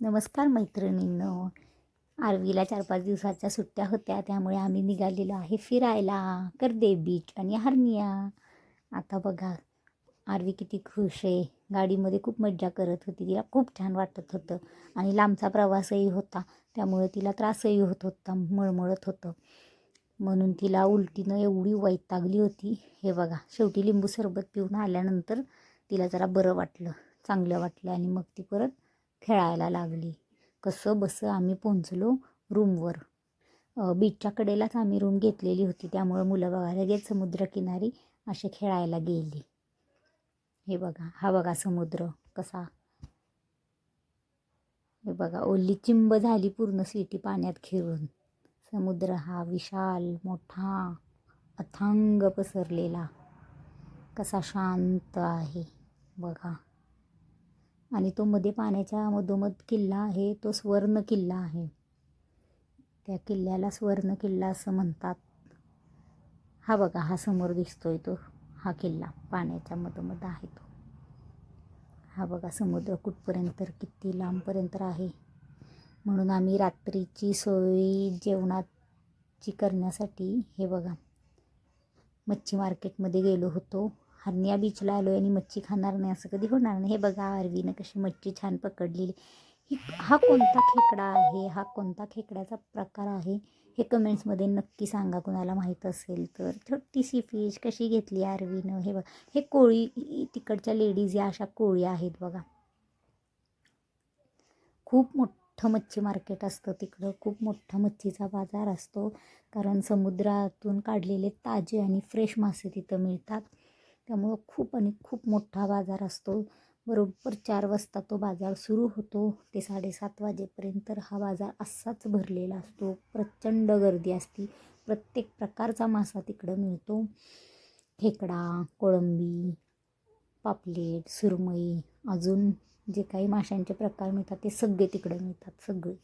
नमस्कार मैत्रिणींनो. आरवीला 4-5 दिवसाच्या सुट्ट्या होत्या, त्यामुळे आम्ही निघालेलो आहे फिरायला कर्दे बीच आणि हर्निया. आता बघा आरवी किती खुश आहे. गाडीमध्ये खूप मज्जा करत होती. तिला खूप छान वाटत होतं आणि लांबचा प्रवासही होता, त्यामुळे तिला त्रासही होत होता, मळमळत होतं. म्हणून तिला उलटीनं एवढी वैतागली होती. हे बघा शेवटी लिंबू सरबत पिऊन आल्यानंतर तिला जरा बरं वाटलं, चांगलं वाटलं आणि मग ती परत खेळायला लागली. कसं बसं आम्ही पोहोचलो रूमवर. बीचच्या कडेलाच आम्ही रूम घेतलेली होती, त्यामुळं मुलं बघा लगेच समुद्रकिनारी असे खेळायला गेली. हे बघा, हा बघा समुद्र कसा. हे बघा ओली चिंब झाली पूर्ण सिटी पाण्यात खेळून. समुद्र हा विशाल मोठा अथांग पसरलेला कसा शांत आहे बघा. आणि तो मध्ये पाण्याच्या मधोमध किल्ला आहे, तो स्वर्ण किल्ला आहे. त्या किल्ल्याला स्वर्ण किल्ला असं म्हणतात. हा बघा, हा समोर दिसतोय तो हा किल्ला पाण्याच्या मधोमध आहे तो. हा बघा समुद्र कुठपर्यंत तर किती लांबपर्यंत आहे. म्हणून आम्ही रात्रीची सोय जेवणाची करण्यासाठी हे बघा मच्छी मार्केटमध्ये गेलो होतो. हर्निया बीचला आलो आणि मच्छी खाणार नाही असं कधी होणार नाही. हे बघा आरवीनं कशी मच्छी छान पकडलेली. हा कोणता खेकडा आहे, हा कोणता खेकड्याचा प्रकार आहे हे कमेंट्समध्ये नक्की सांगा कुणाला माहीत असेल तर. छोटीशी फिश कशी घेतली आरवीनं. हे बघा हे कोळी, तिकडच्या लेडीज या अशा कोळी आहेत बघा. खूप मोठं मच्छी मार्केट असतं तिकडं, खूप मोठा मच्छीचा बाजार असतो, कारण समुद्रातून काढलेले ताजे आणि फ्रेश मासे तिथं मिळतात. त्यामुळं खूप आणि खूप मोठा बाजार असतो. बरोबर 4 वाजता तो बाजार सुरू होतो ते 7:30 वाजेपर्यंत. तर हा बाजार असाच भरलेला असतो, प्रचंड गर्दी असते. प्रत्येक प्रकारचा मासा तिकडं मिळतो. खेकडा, कोळंबी, पापलेट, सुरमई, अजून जे काही माशांचे प्रकार मिळतात ते सगळे तिकडे मिळतात सगळे.